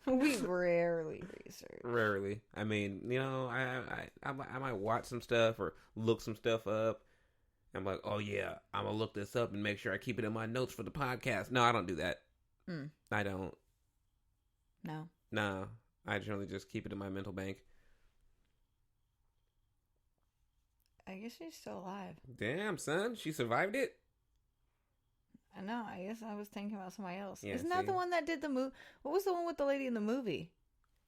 We rarely research. Rarely. I mean, I might watch some stuff or look some stuff up. I'm like, oh yeah, I'm gonna look this up and make sure I keep it in my notes for the podcast. No, I don't do that. I don't. No. Nah, I generally just keep it in my mental bank. I guess she's still alive. Damn, son, she survived it. I know. I guess I was thinking about somebody else. Yeah, Isn't that the one that did the movie? What was the one with the lady in the movie?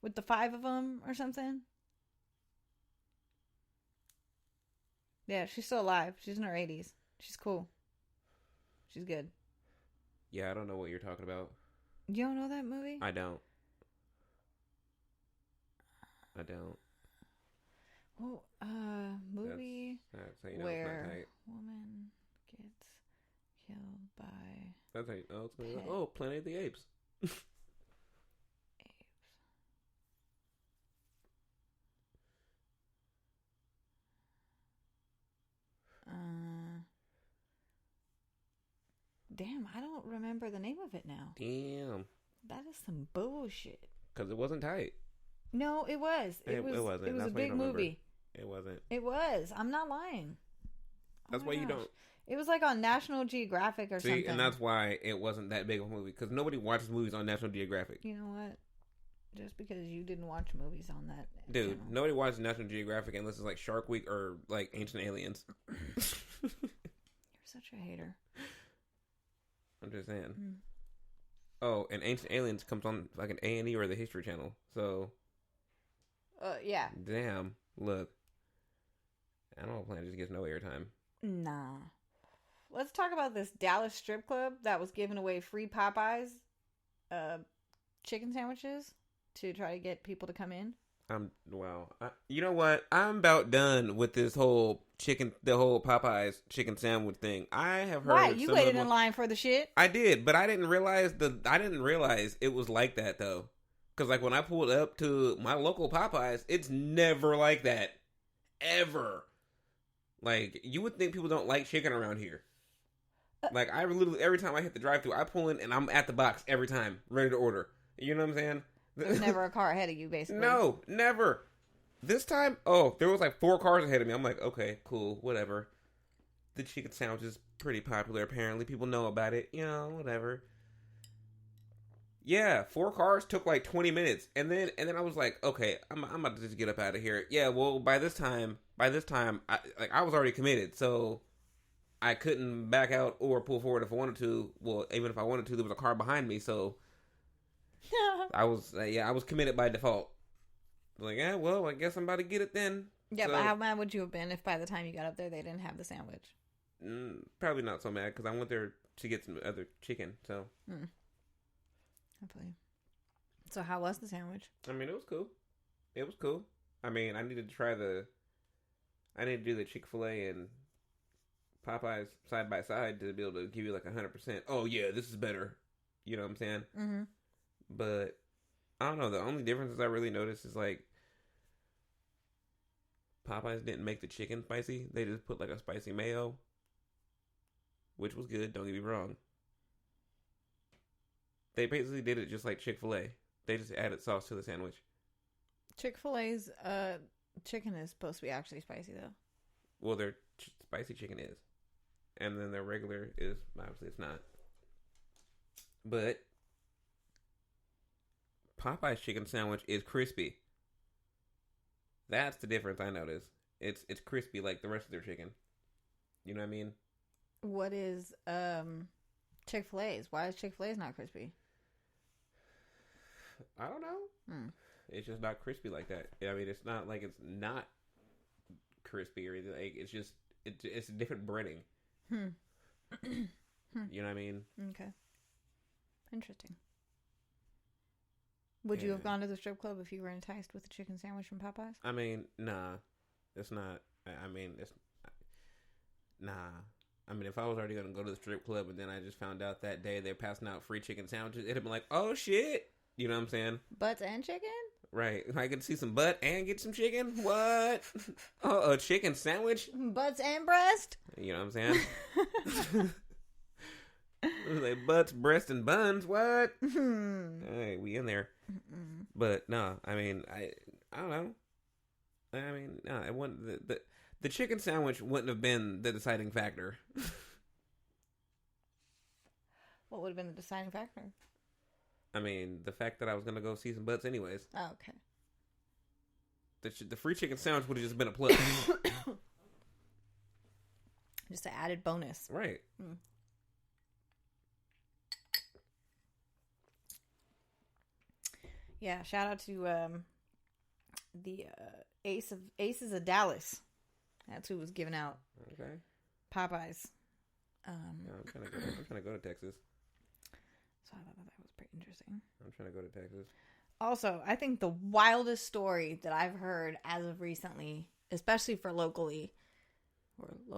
With the 5 of them or something? Yeah, she's still alive. She's in her 80s. She's cool. She's good. Yeah, I don't know what you're talking about. You don't know that movie? I don't. Well, movie That's how you know where it's not tight. woman gets killed by That's how you, Planet of the Apes. apes. Damn, I don't remember the name of it now. Damn. That is some bullshit. Because it wasn't tight. No, it was. It wasn't. It was That's a why you big don't remember. movie. It wasn't. It was. I'm not lying. That's my why you gosh. don't. It was like on National Geographic or See, something. and that's why it wasn't that big of a movie. Because nobody watches movies on National Geographic. You know what? Just because you didn't watch movies on that Dude, channel. nobody watches National Geographic unless it's like Shark Week or like Ancient Aliens. You're such a hater. I'm just saying. Mm. Oh, and Ancient Aliens comes on like an A&E or the History Channel. So, Yeah. damn. Look, Animal Planet just gets no airtime. Nah. Let's talk about this Dallas strip club that was giving away free Popeyes chicken sandwiches to try to get people to come in. You know what? I'm about done with this whole the whole Popeyes chicken sandwich thing. I have heard. Why? You waited in line for the shit? I did, but I didn't realize it was like that though. Because like when I pulled up to my local Popeyes, it's never like that, ever. Like you would think people don't like chicken around here. Like I literally every time I hit the drive-thru, I pull in and I'm at the box every time, ready to order. You know what I'm saying? There's never a car ahead of you, basically. No, never. This time, there was like 4 cars ahead of me. I'm like, okay, cool, whatever. The chicken sandwich is pretty popular, apparently. People know about it. You know, whatever. Yeah, 4 cars took like 20 minutes. And then I was like, okay, I'm about to just get up out of here. Yeah, well, by this time, I was already committed. So I couldn't back out or pull forward if I wanted to. Well, even if I wanted to, there was a car behind me, so I was committed by default. Like, yeah, well, I guess I'm about to get it then. Yeah, So, but how mad would you have been if by the time you got up there they didn't have the sandwich? Probably not so mad because I went there to get some other chicken. So, Hopefully. So how was the sandwich? I mean, it was cool. It was cool. I mean, I needed to do the Chick-fil-A and Popeyes side by side to be able to give you like 100%. Oh yeah, this is better. You know what I'm saying? Mm-hmm. But I don't know. The only differences I really noticed is like Popeyes didn't make the chicken spicy. They just put like a spicy mayo, which was good. Don't get me wrong. They basically did it just like Chick-fil-A. They just added sauce to the sandwich. Chick-fil-A's chicken is supposed to be actually spicy though. Well, their spicy chicken is, and then their regular is obviously it's not. But Popeye's chicken sandwich is crispy. That's the difference I noticed. It's crispy like the rest of their chicken. You know what I mean? What is Chick-fil-A's? Why is Chick-fil-A's not crispy? I don't know. It's just not crispy like that. I mean, it's not like it's not crispy or anything. Like, it's just it's a different breading. You know what I mean? Okay. Interesting. Would you have gone to the strip club if you were enticed with a chicken sandwich from Popeyes? I mean, nah. It's not. I mean, it's... Nah. I mean, if I was already going to go to the strip club and then I just found out that day they're passing out free chicken sandwiches, it'd have been like, oh, shit. You know what I'm saying? Butts and chicken? Right. I could see some butt and get some chicken? What? Oh, a chicken sandwich? Butts and breast? You know what I'm saying? Like butts, breasts, and buns. What? Hey, we in there. But no, I mean, I don't know. I mean, no, it wouldn't. The chicken sandwich wouldn't have been the deciding factor. What would have been the deciding factor? I mean, the fact that I was gonna go see some butts anyways. Oh, okay. The free chicken sandwich would have just been a plus. Just an added bonus. Right. Yeah, shout out to the Aces of Dallas. That's who was giving out Okay. Popeyes. Yeah, I'm trying to go to Texas. So I thought that was pretty interesting. I'm trying to go to Texas. Also, I think the wildest story that I've heard as of recently, especially for locally. That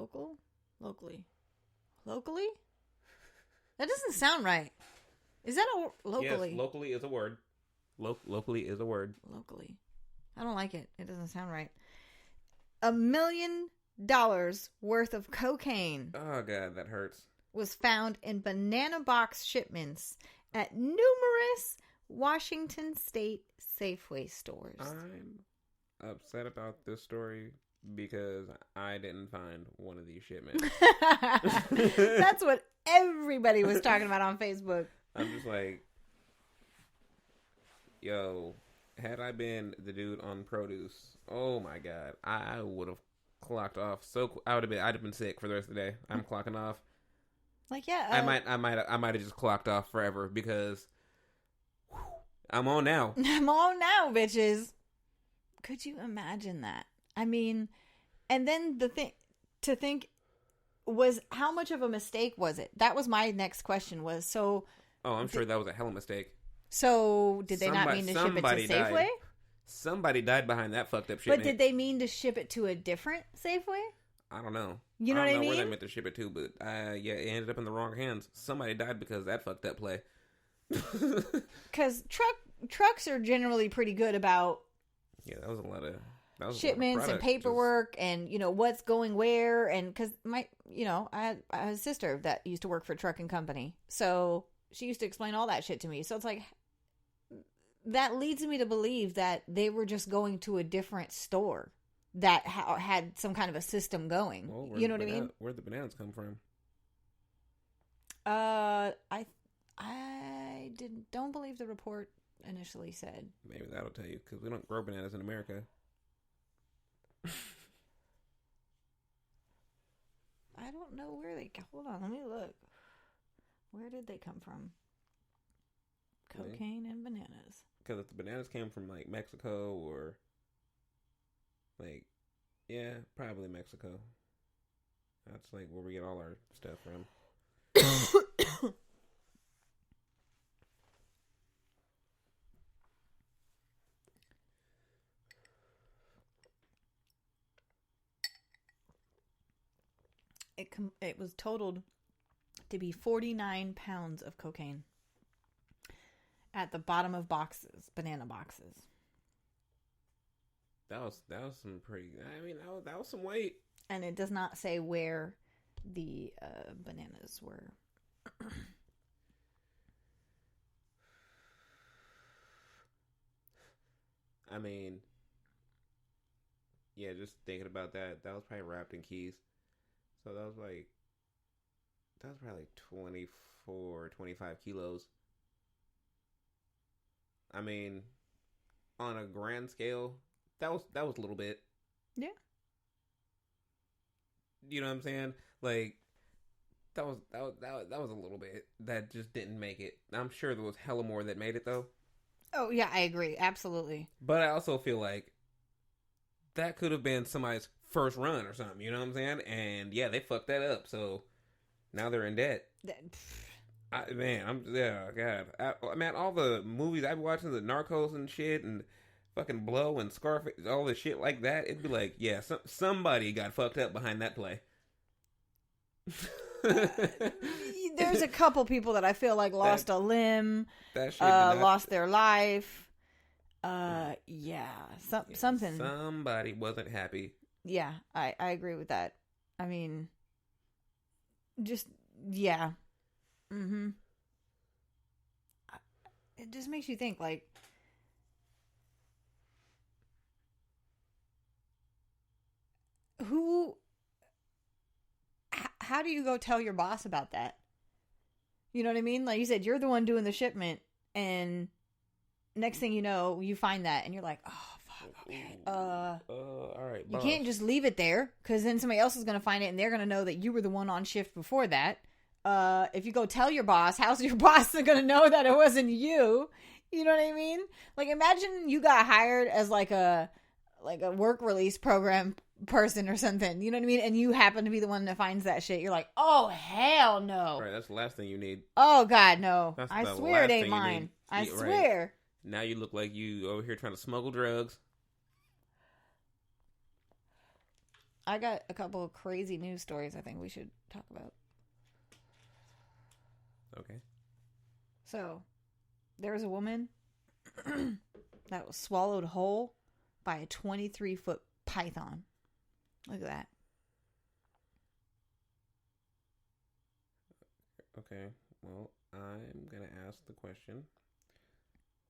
doesn't sound right. Is that a locally? Yes, locally is a word. Locally is a word. Locally. I don't like it. It doesn't sound right. $1 million worth of cocaine Oh god, that hurts. was found in banana box shipments at numerous Washington State Safeway stores. I'm upset about this story because I didn't find one of these shipments. That's what everybody was talking about on Facebook. I'm just like, yo, had I been the dude on produce, oh my god, I would have clocked off. I'd have been sick for the rest of the day. I'm clocking off. Like, yeah, I might have just clocked off forever because I'm on now. I'm on now, bitches. Could you imagine that? I mean, and then to think was how much of a mistake was it? That was my next question. Was so. Oh, I'm sure that was a hell of a mistake. So did they not mean to ship it to Safeway? Died. Somebody died behind that fucked up shit. But did they mean to ship it to a different Safeway? I don't know. You know what I mean? Where they meant to ship it to, but yeah, it ended up in the wrong hands. Somebody died because of that fucked up play. Because trucks are generally pretty good about that was a lot of shipments and paperwork and what's going where, and because I had a sister that used to work for a trucking company, so she used to explain all that shit to me. So it's like that leads me to believe that they were just going to a different store that had some kind of a system going. Well, you know what I mean? Where'd the bananas come from? I don't believe the report initially said. Maybe that'll tell you, because we don't grow bananas in America. I don't know where they... Hold on, let me look. Where did they come from? Cocaine and bananas. Because if the bananas came from, like, Mexico or... Like, yeah, probably Mexico. That's, like, where we get all our stuff from. It was totaled to be 49 pounds of cocaine at the bottom of banana boxes. That was some pretty. I mean, that was some weight. And it does not say where the bananas were. I mean, yeah, just thinking about that, that was probably wrapped in keys. So that was probably 24, 25 kilos. I mean, on a grand scale, that was a little bit. Yeah. You know what I'm saying? Like, that was a little bit. That just didn't make it. I'm sure there was hella more that made it though. Oh yeah, I agree, absolutely. But I also feel like that could have been somebody's first run or something. You know what I'm saying? And yeah, they fucked that up. So now they're in debt. God. Man, all the movies I've been watching, the Narcos and shit, and fucking Blow and Scarface, all the shit like that. It'd be like, yeah, somebody got fucked up behind that play. There's a couple people that I feel like lost a limb, that shit lost their life. Something. Somebody wasn't happy. Yeah, I agree with that. I mean, just, yeah. Mm-hmm. It just makes you think, like, how do you go tell your boss about that? You know what I mean? Like you said, you're the one doing the shipment, and next thing you know, you find that, and you're like, oh, fuck, okay. All right, you boss. can't just leave it there, because then somebody else is going to find it, and they're going to know that you were the one on shift before that. If you go tell your boss, how's your boss going to know that it wasn't you? You know what I mean? Like, imagine you got hired as like a work release program person or something. You know what I mean? And you happen to be the one that finds that shit. You're like, oh, hell no. Right, that's the last thing you need. Oh, God, no. That's I the swear last it ain't thing you mine. need. I Yeah, swear. right. Now you look like you over here trying to smuggle drugs. I got a couple of crazy news stories I think we should talk about. Okay. So, there was a woman that was swallowed whole by a 23-foot python. Look at that. Okay. Well, I'm going to ask the question.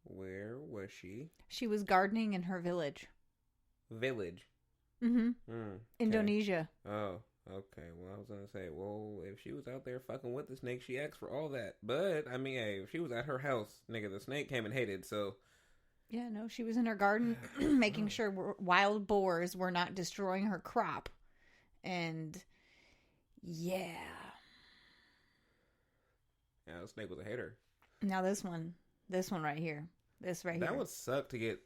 Where was she? She was gardening in her village. Village. Mm-hmm. Okay. Indonesia. Oh, okay. Well, I was going to say, well, if she was out there fucking with the snake, she asked for all that. But, I mean, hey, if she was at her house, nigga, the snake came and hated, so... Yeah, no, she was in her garden making sure wild boars were not destroying her crop. And, yeah. Yeah, the snake was a hater. Now this one right here. This right here. That would suck to get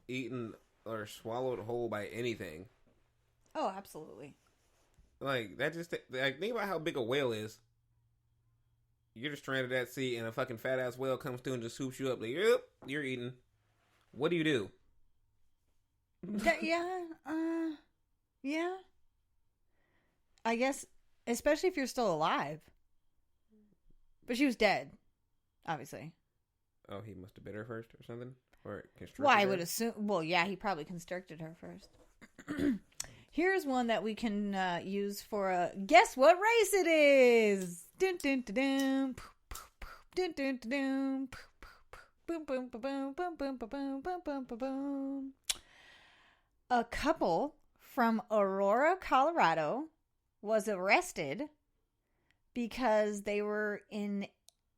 eaten or swallowed whole by anything. Oh, absolutely. Like, that just... Like, think about how big a whale is. You're just stranded at sea and a fucking fat-ass whale comes through and just swoops you up. Like, yep, you're eating. What do you do? Yeah. I guess, especially if you're still alive. But she was dead, obviously. Oh, he must have bit her first or something? Or constricted Well, I her? would assume, well, yeah, he probably constricted her first. Here's one that we can use for a, guess what race it is? Dun, dun, dun, dun. Dun, dun, dun, dun. Boom, boom, boom, boom, boom, boom, boom, boom, boom, boom, boom, boom. A couple from Aurora, Colorado was arrested because they were in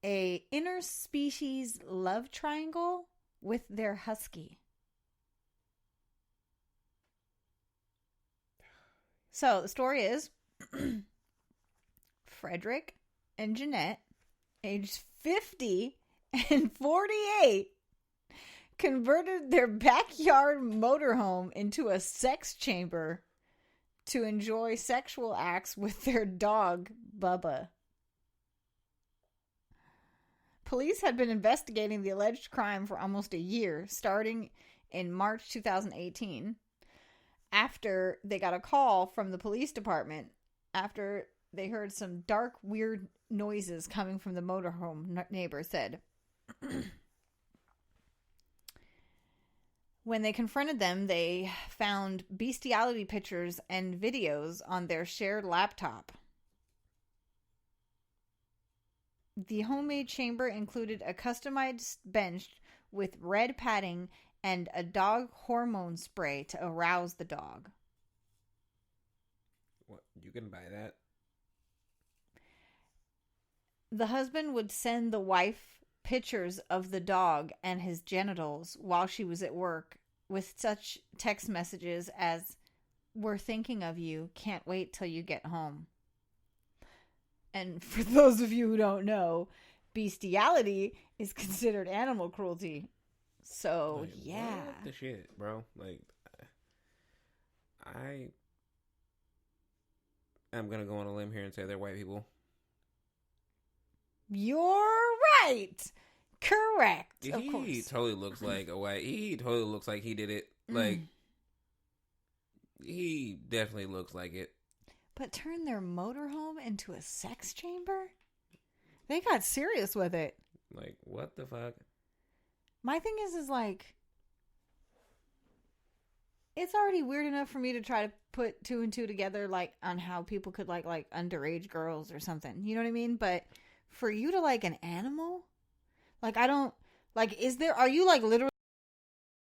a interspecies love triangle with their husky. So the story is Frederick and Jeanette, aged 50 and 48, converted their backyard motorhome into a sex chamber to enjoy sexual acts with their dog, Bubba. Police had been investigating the alleged crime for almost a year, starting in March 2018, after they got a call from the police department after they heard some dark, weird noises coming from the motorhome, neighbor said. When they confronted them, they found bestiality pictures and videos on their shared laptop. The homemade chamber included a customized bench with red padding and a dog hormone spray to arouse the dog. What? You can buy that? The husband would send the wife pictures of the dog and his genitals while she was at work with such text messages as, "We're thinking of you. Can't wait till you get home." And for those of you who don't know, bestiality is considered animal cruelty. So, like, yeah. What the shit, bro? Like, I am going to go on a limb here and say they're white people. You're right. Correct. Of He course. totally looks like a white. He totally looks like he did it. Like, he definitely looks like it. But turn their motorhome into a sex chamber? They got serious with it. Like, what the fuck? My thing is like, it's already weird enough for me to try to put two and two together, like, on how people could like underage girls or something. You know what I mean? But for you to like an animal? Like, I don't, like, are you like literally